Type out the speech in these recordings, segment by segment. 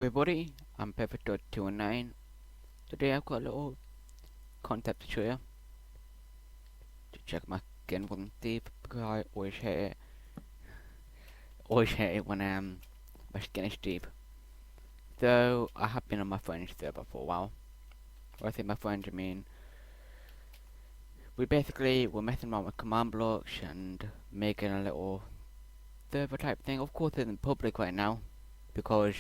Everybody, I'm Pepper.219. Today I've got a little concept to show you to check my skin wasn't deep because I always hate it when my skin is deep. So I have been on my friend's server for a while. When I say my friends, I mean we're messing around with command blocks and making a little server type thing. Of course, it's in public right now because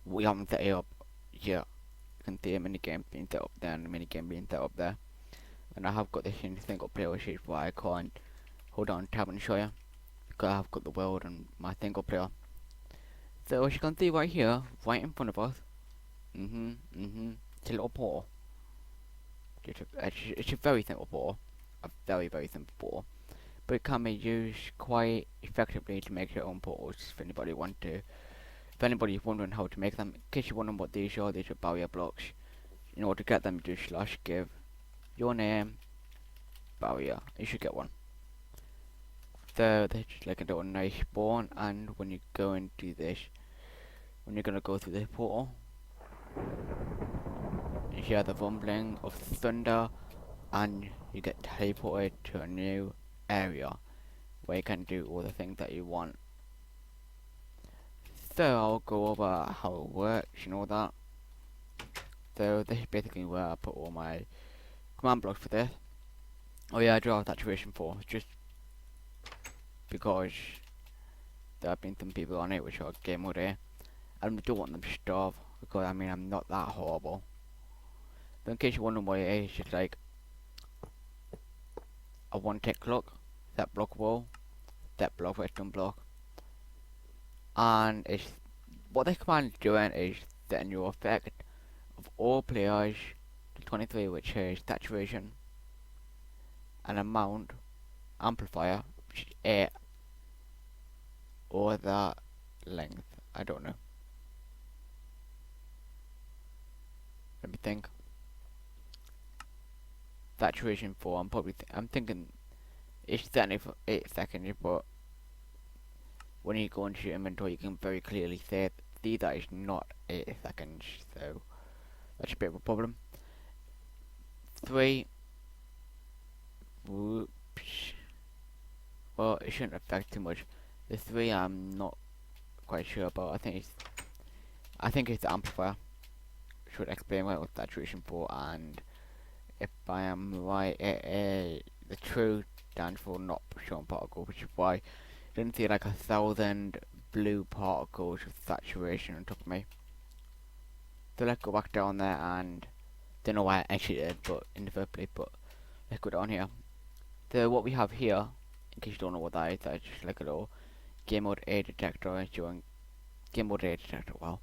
we haven't set it up yet. You can see a minigame being set up there and a minigame being set up there. And I have got this in single player, which is why I can't hold on tab and show you, because I've got the world and my single player. So as you can see right here, right in front of us, it's a little portal. It's a very simple portal, a very simple portal, but it can be used quite effectively to make your own portals. If anybody's wondering how to make them, in case you're wondering what these are barrier blocks. In order to get them, do / give your name barrier. You should get one. So they're just like a little nice spawn, and when you go and do this, when you're gonna go through this portal, you hear the rumbling of thunder, and you get teleported to a new area where you can do all the things that you want. So I'll go over how it works and all that. So this is basically where I put all my command blocks for this. Oh yeah, I do have saturation 4, just because there have been some people on it which are game mode here. I don't want them to starve, because I mean I'm not that horrible. But in case you're wondering what it is, it's like a 1 tick clock, that block wall, that block redstone block. And it's what this command is doing is setting your effect of all players to 23, which is saturation, and amount amplifier, which is 8, or that length, I don't know. Let me think. Saturation 4, I'm thinking it's setting it for 8 seconds, but when you go into your inventory you can very clearly see that it's not 8 seconds, so that's a bit of a problem. 3, whoops, well it shouldn't affect too much. The 3 I'm not quite sure about. I think it's the amplifier. Should explain what saturation 4, and if I am right, the true stands for not shown particle, which is why I didn't see like 1,000 blue particles with saturation on top of me. So let's go back down there, and don't know why I actually did, but in the first place, but let's go down here. So what we have here, in case you don't know what that is, that's just like a little game mode A detector showing game mode A detector. Wow.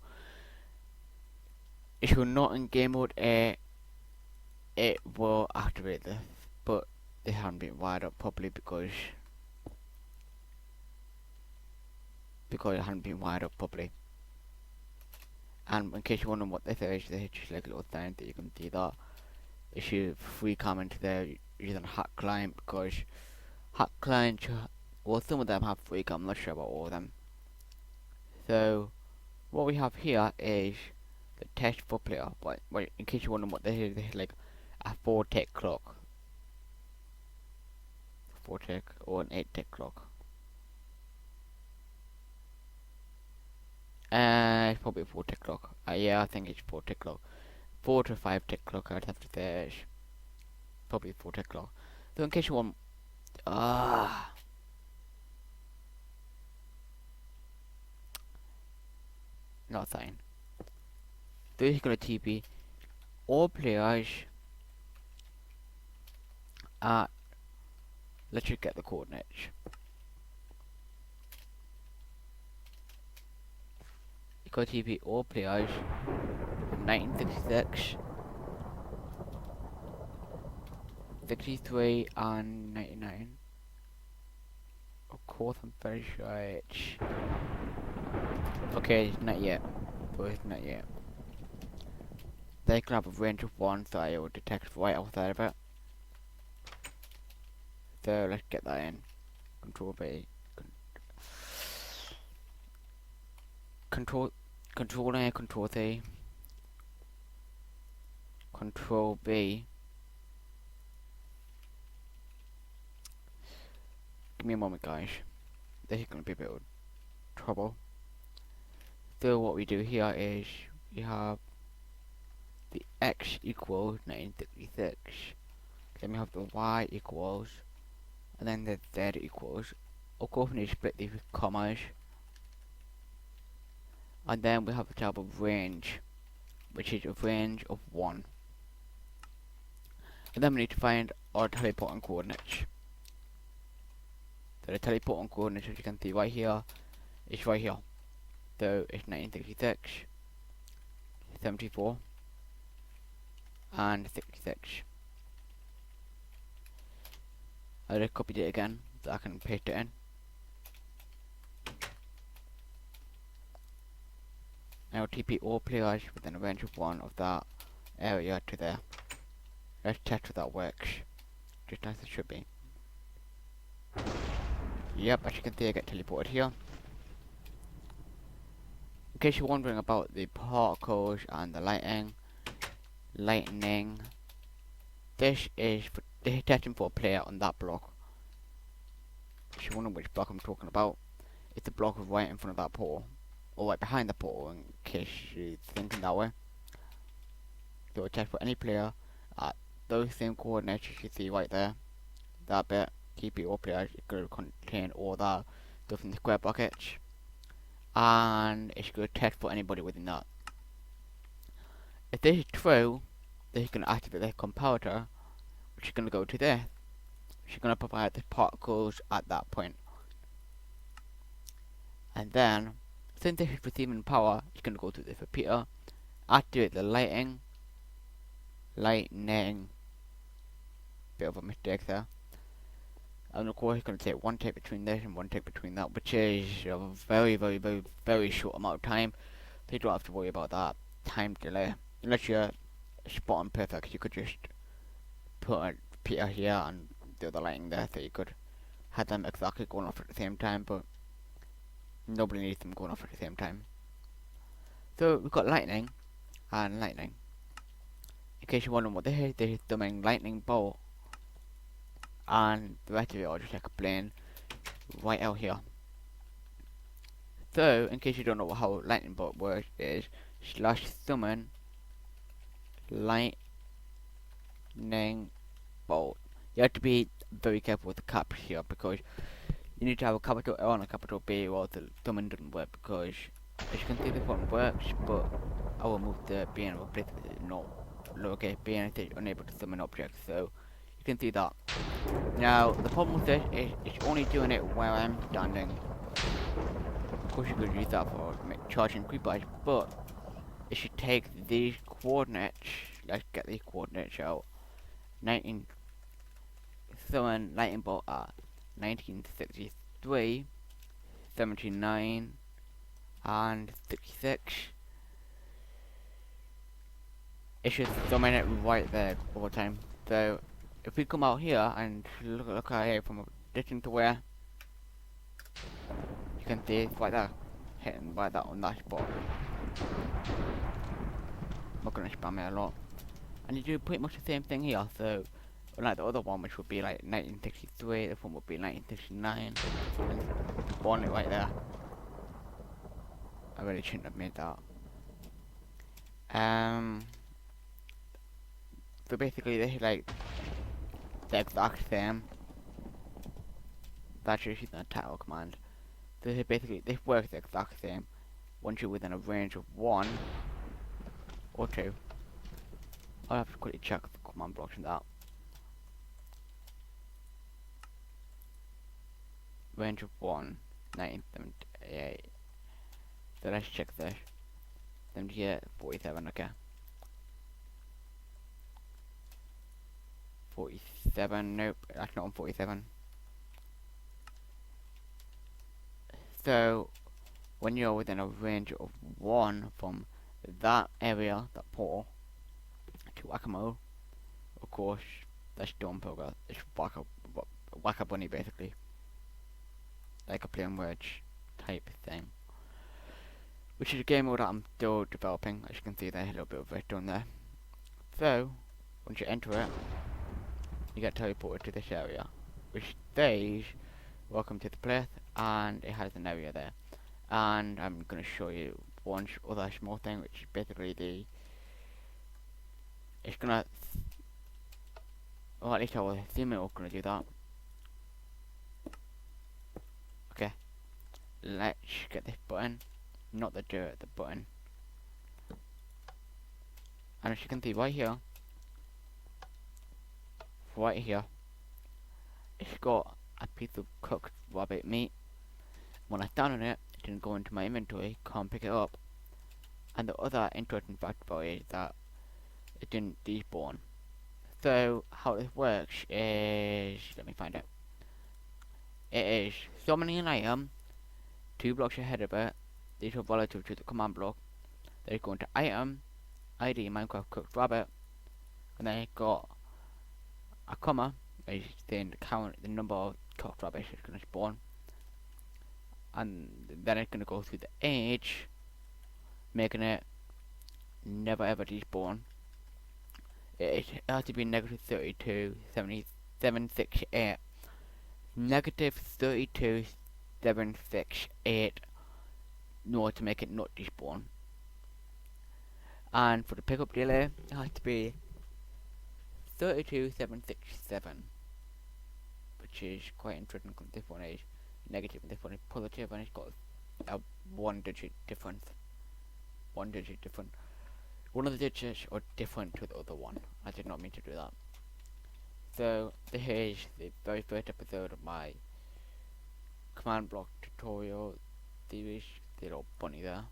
If you're not in game mode A, it will activate this, but they haven't been wired up properly because it hadn't been wired up properly. And in case you're wondering what this is just like a little sign that you can see that if you free come into there using hack client, because hack client, well, some of them have free come, I'm not sure about all of them. So what we have here is the test for player, but in case you're wondering what this is like a 4-tick clock. 4-tick or an 8-tick clock. It's probably a 4-tick clock. Yeah, I think it's 4-tick clock. 4 to 5-tick clock, I'd have to say. It's probably a 4-tick clock. So in case you want, not saying. So you're gonna TP all players at, let's just get the coordinates. You got TP all players 1966, 63 and 99. Of course I'm very sure it's okay, not yet. But it's not yet. They can have a range of 1, so I will detect right outside of it. So let's get that in. Control B. Control, Control A, Control C, Control B. Give me a moment, guys. This is going to be a bit of trouble. So what we do here is we have the x equals 1966. Then we have the y equals, and then the z equals. Of course, we need to split these with commas. And then we have the type of range, which is a range of 1. And then we need to find our teleporting coordinates. So the teleporting coordinates, as you can see right here, is right here. So it's 1966, 74, and 66. I just copied it again, so I can paste it in. Now TP all players within a range of 1 of that area to there. Let's test if that works. Just as it should be. Yep, as you can see I get teleported here. In case you're wondering about the particles and the lightning, this is testing for a player on that block. If you're wondering which block I'm talking about, it's the block right in front of that portal. Or right behind the portal, in case you're thinking that way. So we'll test for any player at those same coordinates you see right there. That bit, TP all players, is going to contain all that stuff in the square brackets. And it's going to test for anybody within that. If this is true, then it's going to activate the comparator, which is going to go to there. Which is going to provide the particles at that point. And then, since this is receiving power, it's going to go to this repeater, activate the lightning, bit of a mistake there. And of course it's going to take one tick between this and one tick between that, which is a very short amount of time. So you don't have to worry about that time delay. Unless you're spot on perfect, you could just put a repeater here and do the lightning there, so you could have them exactly going off at the same time, but nobody needs them going off at the same time. So we've got lightning and lightning. In case you're wondering what this is the main lightning bolt. And the rest of it I'll just explain right out here. So, in case you don't know how lightning bolt works, is /summon lightning bolt. You have to be very careful with the caps here because you need to have a capital L and a capital B or the summon doesn't work, because as you can see this one works, but I will move the B and replace it with no lowercase b and it is unable to summon objects, so you can see that. Now, the problem with this is it's only doing it where I'm standing. Of course you could use that for charging creepers, but it should take these coordinates, let's get these coordinates out. 19 summon lightning bolt at 1963, 79, and 66. It should summon it right there all the time. So if we come out here and look at it from a distance to where you can see it's right there, hitting right there on that spot. I'm not gonna spam it a lot. And you do pretty much the same thing here, so unlike the other one which would be like 1963, this one would be 1969, and spawn it right there. I really shouldn't have made that. So basically this is like the exact same. That's just using a title command. This is basically, this works the exact same once you're within a range of 1 or 2. I'll have to quickly check the command blocks in that. Range of 1, 1978. So let's check this. 78, 47, okay. 47, nope, that's not on 47. So, when you're within a range of 1 from that area, that portal, to Whack-A-Mole, of course, that's Dawn Poker, it's Whack-A-Bunny basically. Like a plain wedge type thing. which is a game mode that I'm still developing. As you can see, there's a little bit of it done there. So, once you enter it, you get teleported to this area, which says, welcome to the place, and it has an area there. And I'm going to show you one other small thing, which is basically it's going to, well, at least I was assuming it was going to do that. Okay, let's get this button, not the dirt, the button. And as you can see right here, it's got a piece of cooked rabbit meat. When I stand on it, it didn't go into my inventory, can't pick it up. And the other interesting fact about it is that it didn't despawn. So how this works is, let me find out. It is summoning an item, 2 blocks ahead of it. These are relative to the command block. Then you go into item, ID Minecraft cooked rabbit, and then you've got a comma, which is saying the number of cooked rabbits is going to spawn. And then it's going to go through the age, making it never ever despawn. It has to be negative 32, 768. Negative 32, 768 in order to make it not despawn. And for the pickup delay, it has to be 32, 767. Which is quite interesting because this one is negative and this one is positive, and it's got a 1 digit difference. 1 digit different. One of the digits are different to the other one. I did not mean to do that. So this is the very first episode of my command block tutorial series. The little bunny there.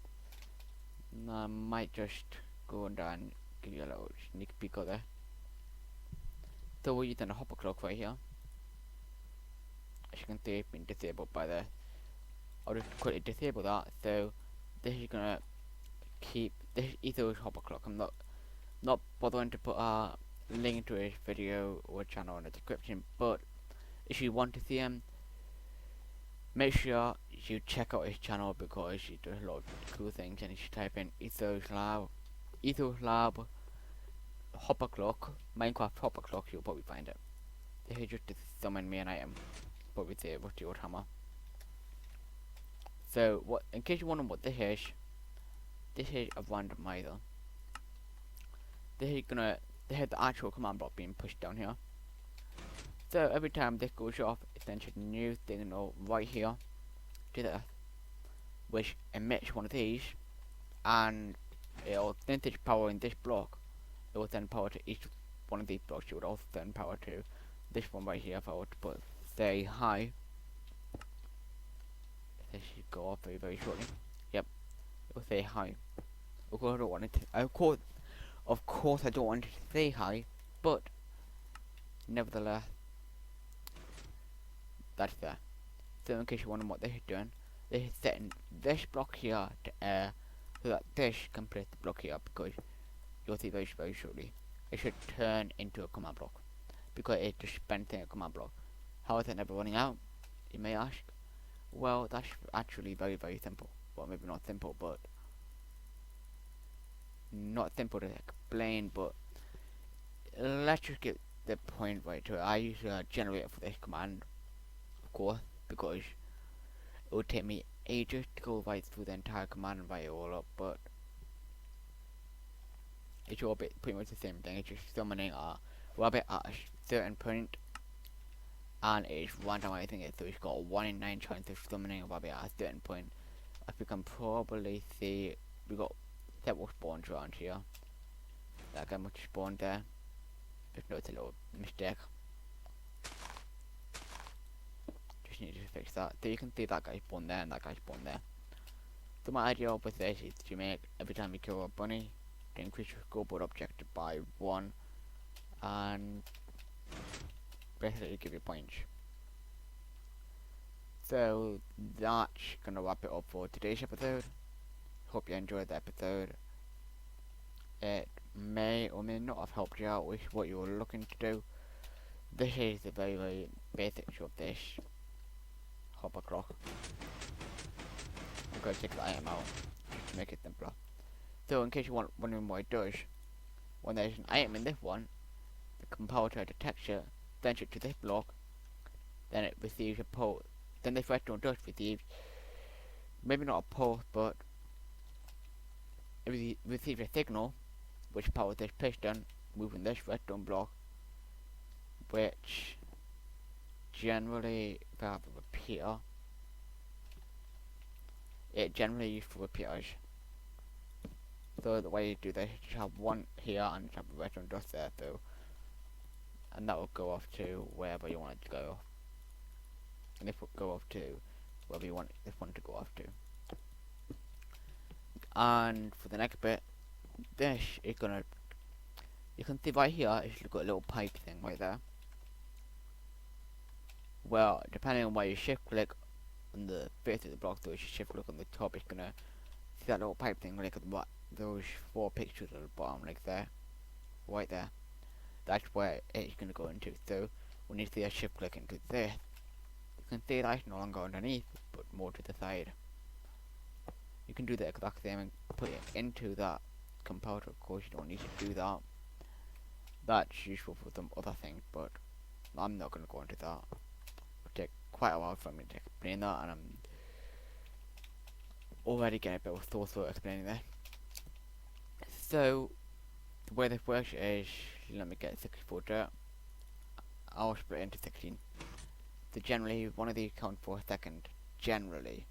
And I might just go down and give you a little sneak peek of there. So we're using a hopper clock right here. As you can see, it's been disabled by the. I'll just quickly disable that. So this is gonna keep this Etho's hopper clock. I'm not bothering to put a link to his video or channel in the description, but if you want to see him, make sure you check out his channel because he does a lot of cool things, and you should type in Ethos Lab hopper clock, Minecraft hopper clock, you'll probably find it. This is just to summon me an item, but with the rusty old hammer. So what, in case you're wondering what this is a randomizer. This is the actual command block being pushed down here. So every time this goes off, it sends a new signal right here to this, which emits one of these, and it'll since it's powering this block, it will send power to each one of these blocks. It would also send power to this one right here. If I were to put say hi, this should go off very very shortly. Yep, it will say hi. Of course I don't want it to, of course I don't want it to say hi, but nevertheless, that's there. So in case you're wondering what this is doing, this is setting this block here to air so that this can place the block here, because you'll see very very shortly it should turn into a command block because it's dispensing a command block. How is it never running out, you may ask? Well, that's actually very very simple. Well, maybe not simple, but not simple to explain, but let's just get the point right to it. I use a generator for this command, of course, because it would take me ages to go right through the entire command and write it all up, but it's all pretty much the same thing. It's just summoning a rabbit at a certain point, and it's randomizing it, so it's got a 1 in 9 chance of summoning a rabbit at a certain point. As you can probably see, we got several spawns around here. That guy must have spawned there. Just noticed a little mistake. Just need to fix that. So you can see that guy spawned there and that guy spawned there. So my idea with this is to make every time you kill a bunny, to increase your scoreboard objective by 1, and basically give you points. So that's gonna wrap it up for today's episode. Hope you enjoyed the episode. It may or may not have helped you out with what you were looking to do. This is the very very basics of this hopper clock. I'm going to take the item out to make it simpler. So in case you want wondering what it does, when there's an item in this one, the compiler detects it, sends it to this block, then it receives a pulse. Then this redstone does receive, maybe not a pulse, but it receives a signal which powers this piston moving this redstone block, which generally, if I have a repeater, it generally used for repeaters. So the way you do this, you just have one here and just have a redstone dust there, so, and that will go off to wherever you want it to go. And this will go off to wherever you want this one to go off to. And for the next bit, this is gonna, you can see right here, it's got a little pipe thing right there. Well, depending on where you shift click on the face of the block, so if you shift click on the top, it's gonna see that little pipe thing, like those 4 pictures at the bottom, like there, right there. That's where it's gonna go into. So when you see a shift click into this, you can see that it's no longer underneath, but more to the side. You can do the exact same and put it into that compiler. Of course, you don't need to do that. That's useful for some other things, but I'm not gonna go into that. It'll take quite a while for me to explain that, and I'm already getting a bit of a sore throat explaining this. So the way this works is, let me get 64 dirt. I'll split it into 16. So generally, one of these counts for a second. Generally,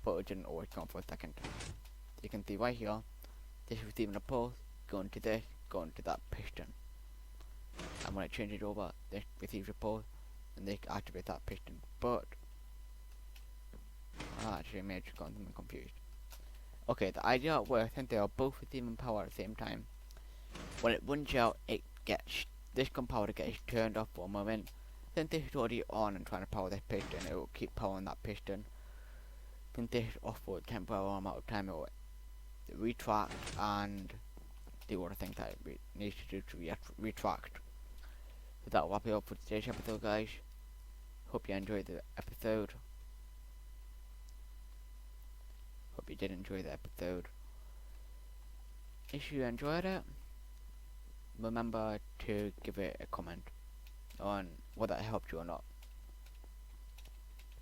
but it didn't always count for a second. You can see right here, this is receiving a pulse, going to this, going to that piston. And when I change it over, this receives a pulse, and this activates that piston. But actually, I may have just gotten something confused. Okay, the idea works since they are both receiving power at the same time. When it runs out, this compiler gets turned off for a moment. Since this is already on and trying to power this piston, it will keep powering that piston. Since this is off for a temporary amount of time, it will retract and do all the things that it needs to do to retract. So that'll wrap it up for today's episode, guys. Hope you enjoyed the episode. Hope you did enjoy the episode. If you enjoyed it, remember to give it a comment on whether it helped you or not.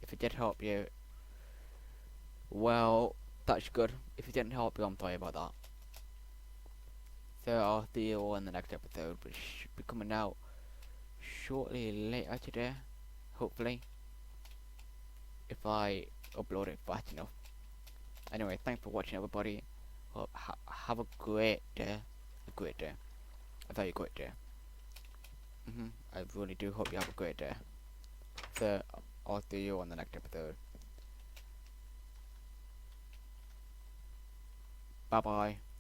If it did help you, well, that's good. If it didn't help you, I'm sorry about that. So I'll see you all in the next episode, which should be coming out shortly later today, hopefully, if I upload it fast enough. Anyway, thanks for watching, everybody. Hope have a great day. A great day. A very great day. I really do hope you have a great day. So I'll see you on the next episode. Bye bye.